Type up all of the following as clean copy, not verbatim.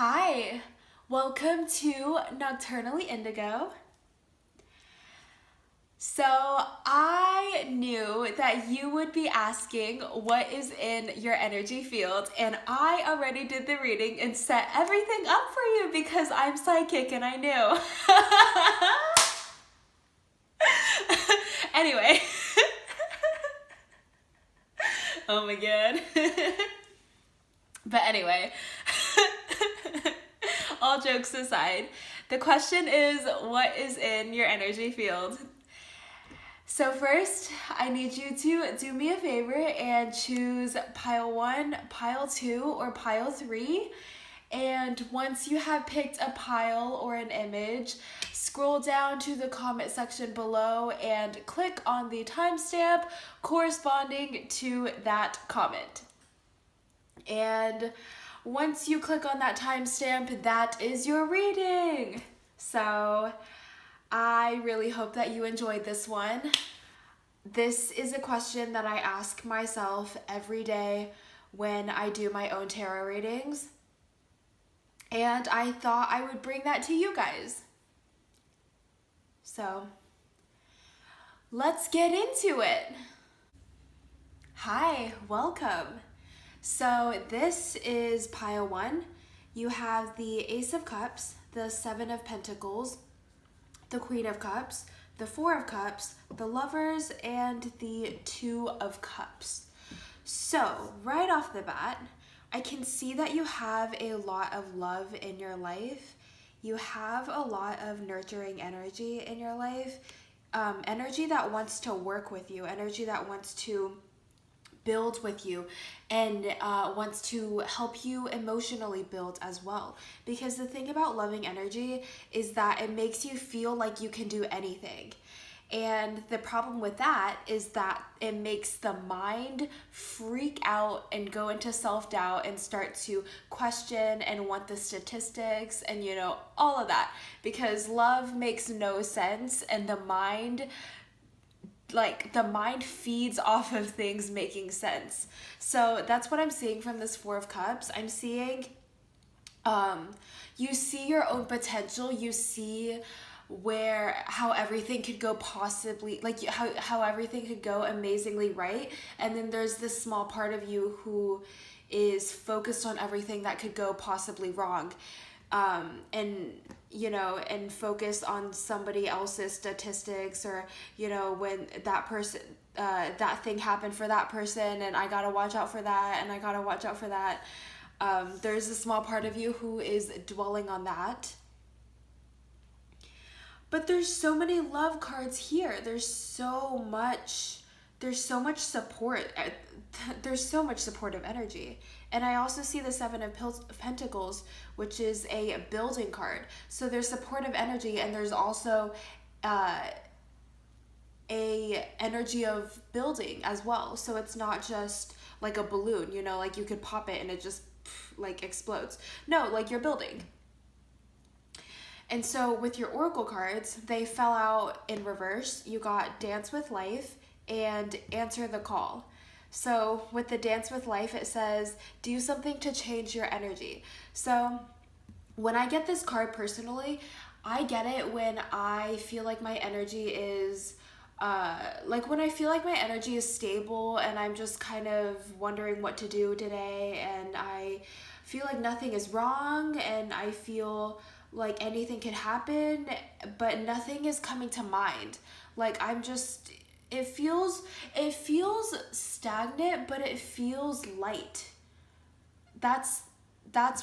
Hi, welcome to Nocturnally Indigo. So, I knew that you would be asking what is in your energy field, and I already did the reading and set everything up for you because I'm psychic and I knew. Anyway, oh my god. But anyway, all jokes aside, the question is what is in your energy field? So first, I need you to do me a favor and choose pile 1, pile 2, or pile 3. And once you have picked a pile or an image, scroll down to the comment section below and click on the timestamp corresponding to that comment. And once you click on that timestamp, that is your reading. So I really hope that you enjoyed this one. This is a question that I ask myself every day when I do my own tarot readings. And I thought I would bring that to you guys. So let's get into it. Hi, welcome. So this is pile 1. You have the Ace of Cups, the Seven of Pentacles, the Queen of Cups, the Four of Cups, the Lovers, and the Two of Cups. So right off the bat, I can see that you have a lot of love in your life. You have a lot of nurturing energy in your life, energy that wants to work with you, energy that wants to build with you and wants to help you emotionally build as well. Because the thing about loving energy is that it makes you feel like you can do anything. And the problem with that is that it makes the mind freak out and go into self-doubt and start to question and want the statistics and, all of that. Because love makes no sense and the mind feeds off of things making sense. So that's what I'm seeing from this Four of Cups. I'm seeing you see your own potential. You see how everything could go possibly, how everything could go amazingly right. And then there's this small part of you who is focused on everything that could go possibly wrong. And focus on somebody else's statistics or, when that person, that thing happened for that person and I gotta watch out for that and I gotta watch out for that. There's a small part of you who is dwelling on that. But there's so many love cards here. There's so much support. There's so much supportive energy. And I also see the Seven of Pentacles, which is a building card. So there's supportive energy and there's also a energy of building as well. So it's not just like a balloon, like you could pop it and it just explodes. No, like you're building. And so with your oracle cards, they fell out in reverse. You got Dance with Life and Answer the Call. So with the Dance with Life, it says, do something to change your energy. So when I get this card personally, I get it when I feel like my energy is, when I feel like my energy is stable and I'm just kind of wondering what to do today and I feel like nothing is wrong and I feel like anything can happen, but nothing is coming to mind. It feels stagnant, but it feels light. That's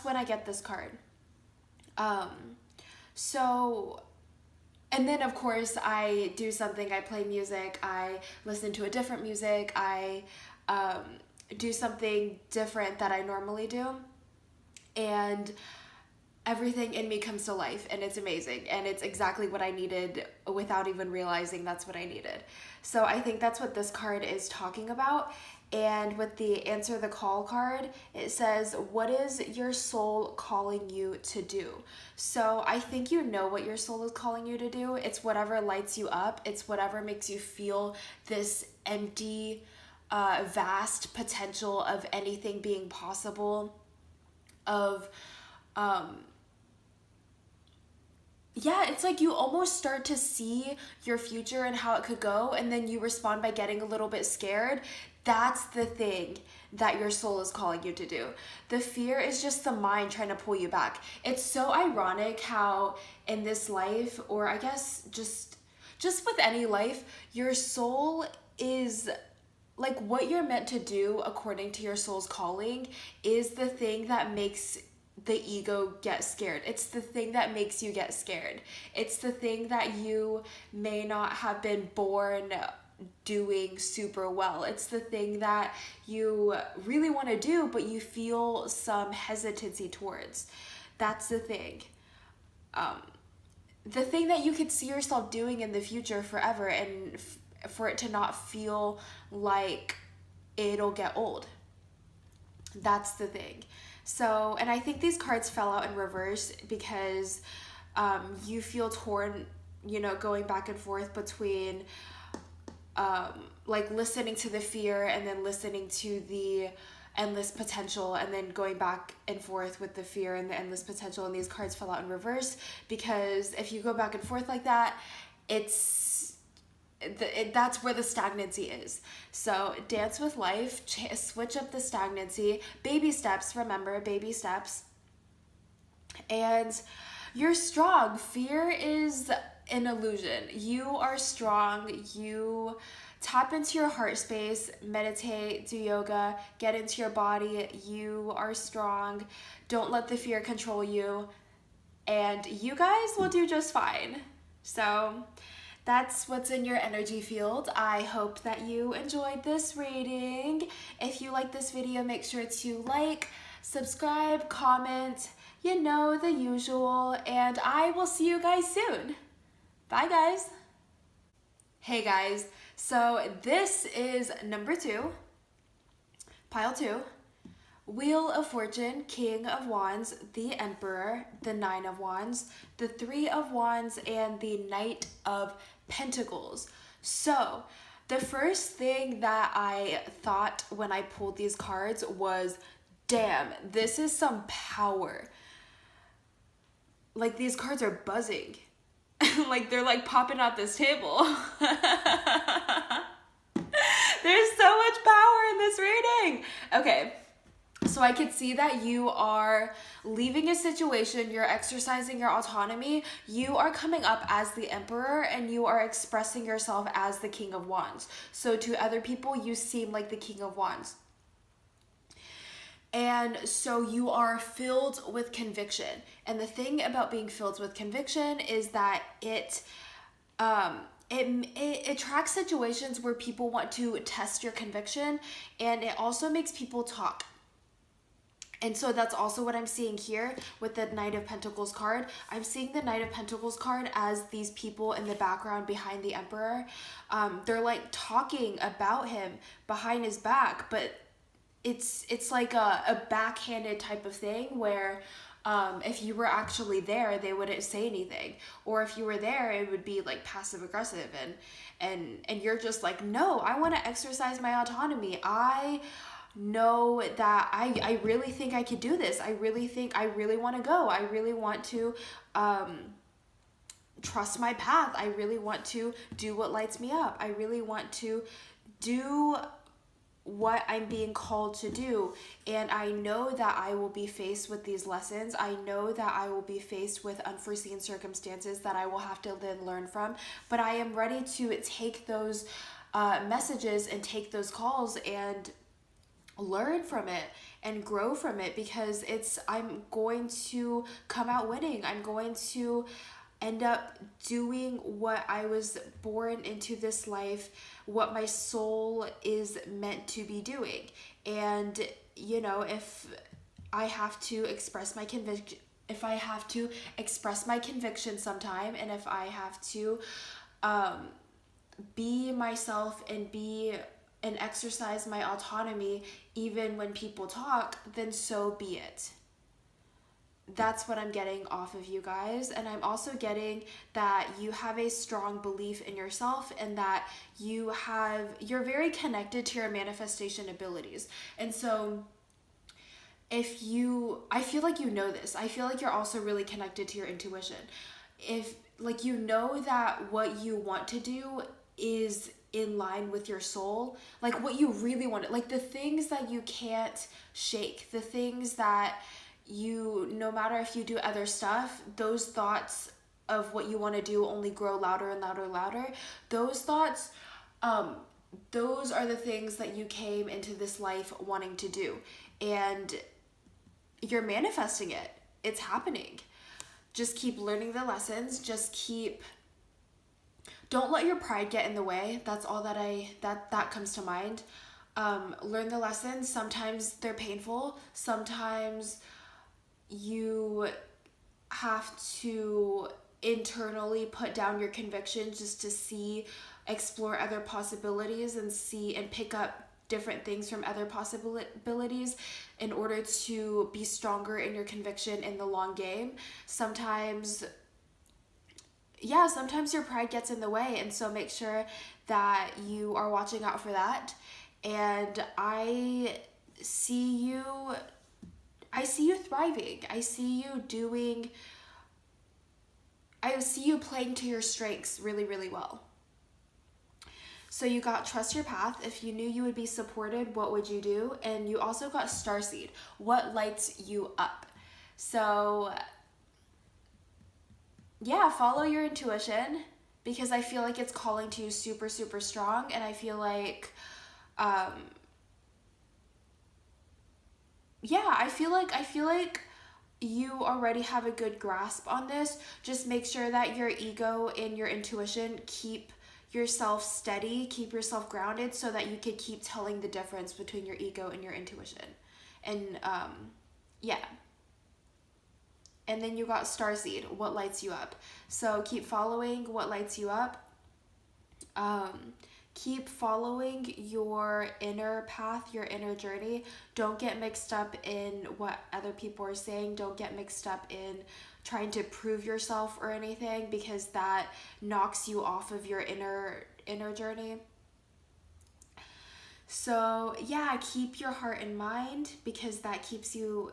when I get this card. And then of course I do something, I play music, I listen to a different music, I do something different that I normally do. And everything in me comes to life and it's amazing and it's exactly what I needed without even realizing that's what I needed. So I think that's what this card is talking about. And with the Answer the Call card, it says, what is your soul calling you to do? So I think you know what your soul is calling you to do. It's whatever lights you up. It's whatever makes you feel this empty, vast potential of anything being possible, of yeah, it's like you almost start to see your future and how it could go, and then you respond by getting a little bit scared. That's the thing that your soul is calling you to do. The fear is just the mind trying to pull you back. It's so ironic how in this life, or I guess just with any life, your soul is like what you're meant to do according to your soul's calling is the thing that makes the ego get scared. It's the thing that makes you get scared. It's the thing that you may not have been born doing super well. It's the thing that you really want to do, but you feel some hesitancy towards. That's the thing. The thing that you could see yourself doing in the future forever, and for it to not feel like it'll get old. That's the thing. So, and I think these cards fell out in reverse because you feel torn, going back and forth between like listening to the fear and then listening to the endless potential, and then going back and forth with the fear and the endless potential. And these cards fell out in reverse because if you go back and forth like that, that's where the stagnancy is. So dance with life, switch up the stagnancy, baby steps, remember, baby steps. And you're strong. Fear is an illusion. You are strong. You tap into your heart space, meditate, do yoga, get into your body. You are strong. Don't let the fear control you. And you guys will do just fine. So that's what's in your energy field. I hope that you enjoyed this reading. If you like this video, make sure to like, subscribe, comment, the usual, and I will see you guys soon. Bye, guys. Hey, guys. So this is number 2, pile 2. Wheel of Fortune, King of Wands, the Emperor, the Nine of Wands, the Three of Wands, and the Knight of Pentacles. So the first thing that I thought when I pulled these cards was, damn, this is some power. Like, these cards are buzzing. Like, they're like popping out this table. There's so much power in this reading. Okay. So I could see that you are leaving a situation, you're exercising your autonomy, you are coming up as the Emperor, and you are expressing yourself as the King of Wands. So to other people, you seem like the King of Wands. And so you are filled with conviction. And the thing about being filled with conviction is that it attracts situations where people want to test your conviction, and it also makes people talk. And so that's also what I'm seeing here with the Knight of Pentacles card. I'm seeing the Knight of Pentacles card as these people in the background behind the Emperor. They're like talking about him behind his back, but it's like a backhanded type of thing where if you were actually there, they wouldn't say anything. Or if you were there, it would be like passive aggressive, and you're just like, no, I want to exercise my autonomy. I know that I really think I could do this. I really want to go. I really want to trust my path. I really want to do what lights me up. I really want to do what I'm being called to do. And I know that I will be faced with these lessons. I know that I will be faced with unforeseen circumstances that I will have to then learn from. But I am ready to take those messages and take those calls and learn from it and grow from it, because I'm going to come out winning. I'm going to end up doing what I was born into this life, what my soul is meant to be doing. And if I have to express my conviction, sometime, and if I have to be myself and exercise my autonomy even when people talk, then so be it. That's what I'm getting off of you guys. And I'm also getting that you have a strong belief in yourself, and that you're very connected to your manifestation abilities. And so I feel like you know this. I feel like you're also really connected to your intuition. If like you know that what you want to do is in line with your soul, like what you really want, like the things that you can't shake, the things that you, no matter if you do other stuff, those thoughts of what you want to do only grow louder and louder and louder. Those thoughts, um, those are the things that you came into this life wanting to do. And you're manifesting it. It's happening. Just keep learning the lessons. Just keep, don't let your pride get in the way. That's all that comes to mind. Learn the lessons. Sometimes they're painful. Sometimes you have to internally put down your convictions just to explore other possibilities and see and pick up different things from other possibilities in order to be stronger in your conviction in the long game. Sometimes your pride gets in the way, and so make sure that you are watching out for that. And I see you thriving. I see you playing to your strengths really, really well. So you got trust your path. If you knew you would be supported, what would you do? And you also got starseed. What lights you up? So yeah, follow your intuition, because I feel like it's calling to you super, super strong. And I feel like, I feel like you already have a good grasp on this. Just make sure that your ego and your intuition keep yourself steady, keep yourself grounded, so that you can keep telling the difference between your ego and your intuition. And and then you got starseed, what lights you up. So keep following what lights you up. Keep following your inner path, your inner journey. Don't get mixed up in what other people are saying. Don't get mixed up in trying to prove yourself or anything, because that knocks you off of your inner journey. So yeah, keep your heart in mind, because your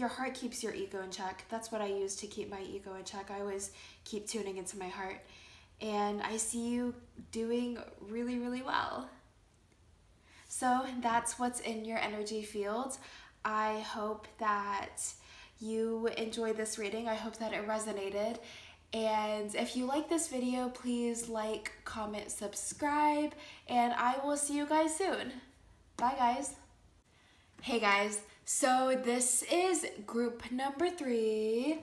heart keeps your ego in check. That's what I use to keep my ego in check. I always keep tuning into my heart. And I see you doing really, really well. So that's what's in your energy field. I hope that you enjoyed this reading. I hope that it resonated. And if you like this video, please like, comment, subscribe, and I will see you guys soon. Bye, guys. Hey, guys. So this is group number 3.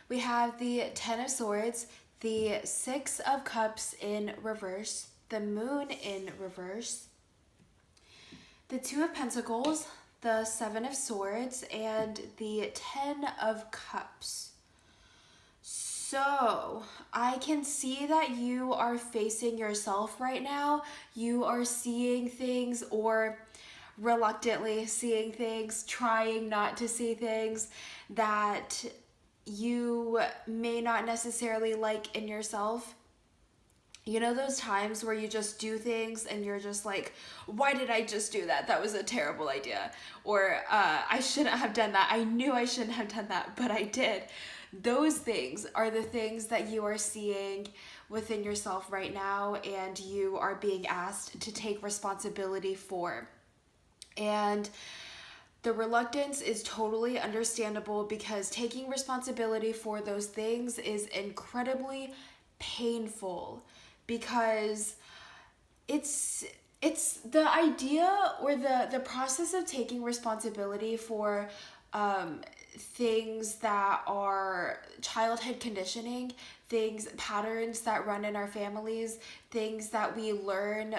We have the 10 of Swords, the 6 of Cups in reverse, the Moon in reverse, the 2 of Pentacles, the 7 of Swords, and the 10 of Cups. So I can see that you are facing yourself right now. You are seeing things, or reluctantly seeing things, trying not to see things that you may not necessarily like in yourself. You know those times where you just do things and you're just like, why did I just do that? That was a terrible idea. Or I shouldn't have done that. I knew I shouldn't have done that, but I did. Those things are the things that you are seeing within yourself right now, and you are being asked to take responsibility for. And the reluctance is totally understandable, because taking responsibility for those things is incredibly painful, because it's the idea, or the process of taking responsibility for things that are childhood conditioning, patterns that run in our families, things that we learn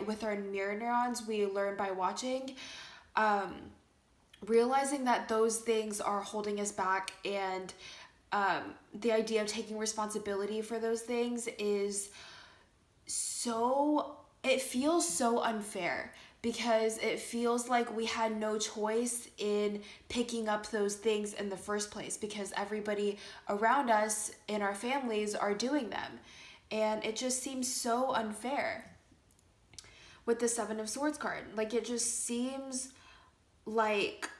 with our mirror neurons, we learn by watching. Realizing that those things are holding us back, and the idea of taking responsibility for those things it feels so unfair, because it feels like we had no choice in picking up those things in the first place, because everybody around us in our families are doing them. And it just seems so unfair with the 7 of Swords card. Like, it just seems like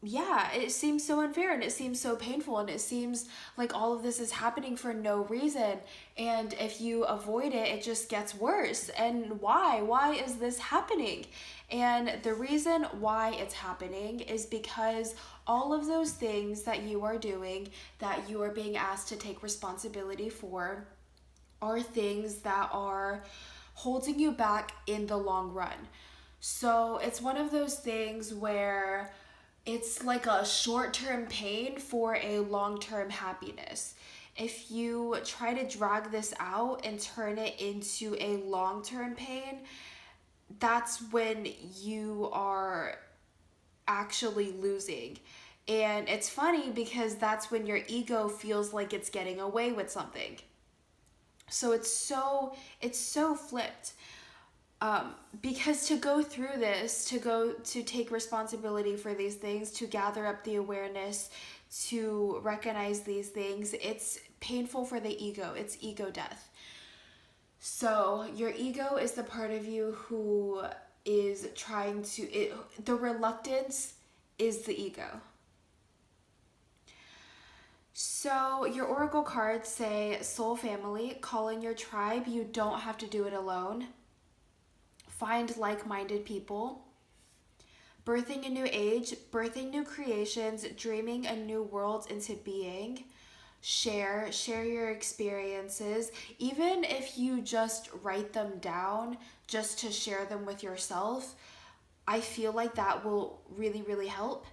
yeah, it seems so unfair and it seems so painful and it seems like all of this is happening for no reason. And if you avoid it, it just gets worse. And why? Why is this happening? And the reason why it's happening is because all of those things that you are doing, that you are being asked to take responsibility for, are things that are holding you back in the long run. So it's one of those things where it's like a short-term pain for a long-term happiness. If you try to drag this out and turn it into a long-term pain, that's when you are actually losing. And it's funny because that's when your ego feels like it's getting away with something. So it's so flipped. Because to go through this, to take responsibility for these things, to gather up the awareness, to recognize these things, it's painful for the ego. It's ego death. So your ego is the part of you who is trying to, the reluctance is the ego. So your oracle cards say soul family, call in your tribe. You don't have to do it alone. Find like-minded people. Birthing a new age, birthing new creations, dreaming a new world into being. Share your experiences, even if you just write them down just to share them with yourself. I feel like that will really, really help.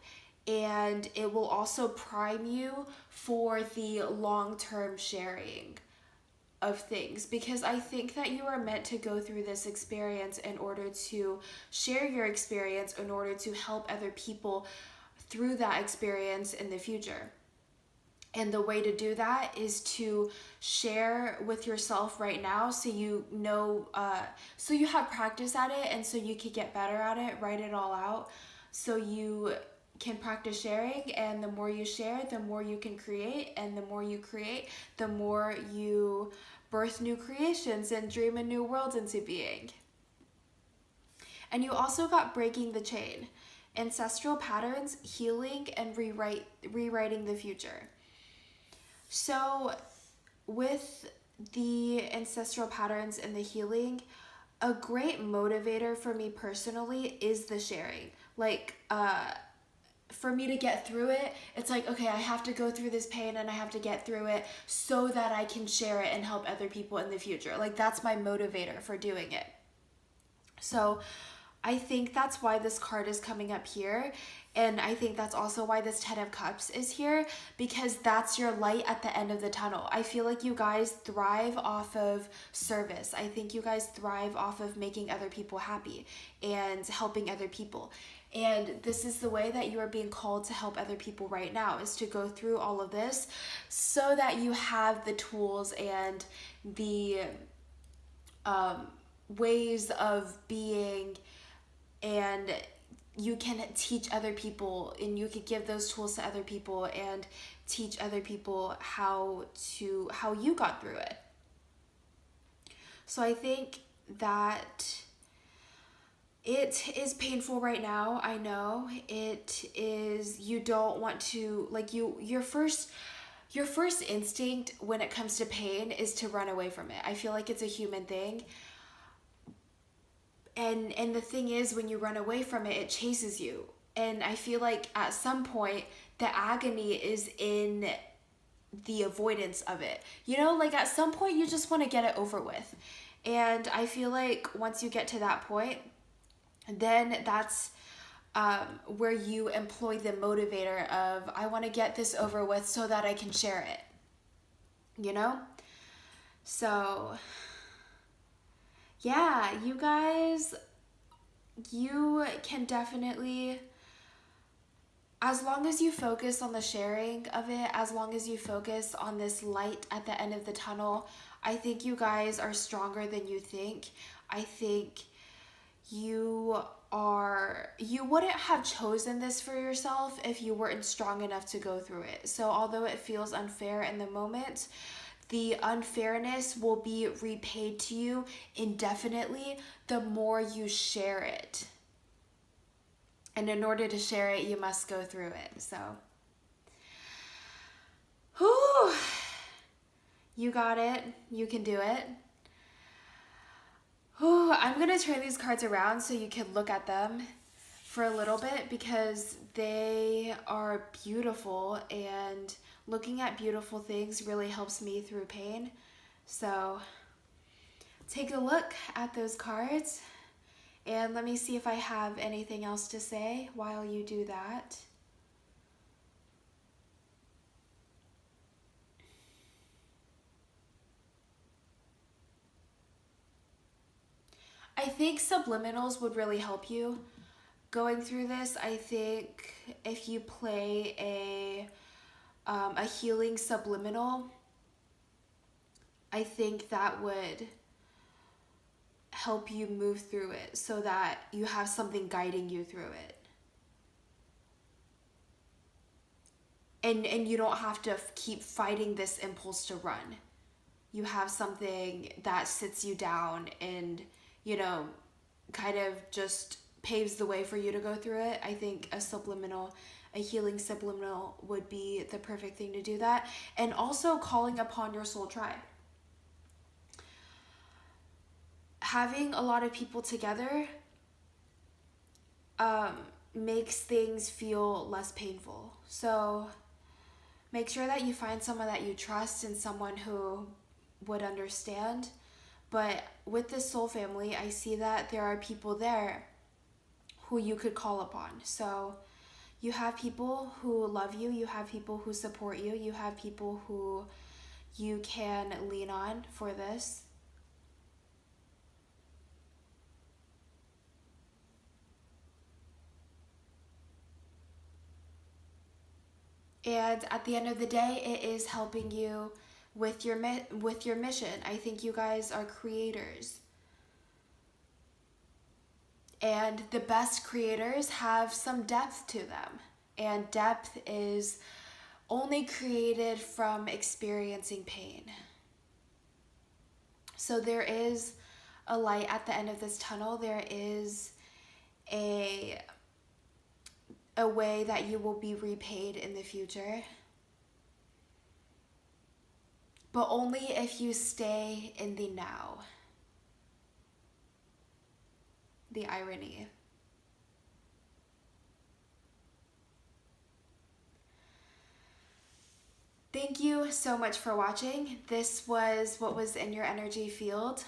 And it will also prime you for the long-term sharing of things, because I think that you are meant to go through this experience in order to share your experience, in order to help other people through that experience in the future. And the way to do that is to share with yourself right now, so you know, so you have practice at it, and so you can get better at it. Write it all out so you can practice sharing, and the more you share, the more you can create, and the more you create, the more you birth new creations and dream a new world into being. And you also got breaking the chain, ancestral patterns, healing, and rewriting the future. So with the ancestral patterns and the healing, a great motivator for me personally is the sharing. Like, for me to get through it, it's like, okay, I have to go through this pain and I have to get through it so that I can share it and help other people in the future. Like, that's my motivator for doing it. So I think that's why this card is coming up here. And I think that's also why this 10 of Cups is here, because that's your light at the end of the tunnel. I feel like you guys thrive off of service. I think you guys thrive off of making other people happy and helping other people. And this is the way that you are being called to help other people right now, is to go through all of this so that you have the tools and the ways of being, and you can teach other people, and you could give those tools to other people and teach other people how you got through it. So I think that it is painful right now. I know it is. You don't want to, like, your first instinct when it comes to pain is to run away from it. I feel like it's a human thing. And the thing is, when you run away from it, it chases you. And I feel like at some point, the agony is in the avoidance of it. You know, like at some point, you just want to get it over with. And I feel like once you get to that point, then that's where you employ the motivator of, I want to get this over with so that I can share it. You know? So yeah, you guys, you can definitely, as long as you focus on the sharing of it, as long as you focus on this light at the end of the tunnel, I think you guys are stronger than you think. I think you wouldn't have chosen this for yourself if you weren't strong enough to go through it. So although it feels unfair in the moment, the unfairness will be repaid to you indefinitely the more you share it. And in order to share it, you must go through it. So, whew, you got it. You can do it. Whew, I'm going to turn these cards around so you can look at them for a little bit because they are beautiful, and looking at beautiful things really helps me through pain. So take a look at those cards, and let me see if I have anything else to say while you do that. I think subliminals would really help you going through this. I think if you play a healing subliminal, I think that would help you move through it so that you have something guiding you through it. And you don't have to keep fighting this impulse to run. You have something that sits you down and, you know, kind of just paves the way for you to go through it. I think a healing subliminal would be the perfect thing to do that. And also calling upon your soul tribe. Having a lot of people together makes things feel less painful. So make sure that you find someone that you trust and someone who would understand. But with this soul family, I see that there are people there who you could call upon. So you have people who love you, you have people who support you, you have people who you can lean on for this. And at the end of the day, it is helping you with your mission. I think you guys are creators. And the best creators have some depth to them. And depth is only created from experiencing pain. So there is a light at the end of this tunnel. There is a way that you will be repaid in the future. But only if you stay in the now. The irony. Thank you so much for watching. This was what was in your energy field.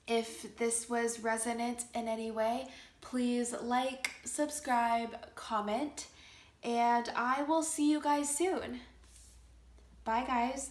If this was resonant in any way, please like, subscribe, comment, and I will see you guys soon. Bye, guys.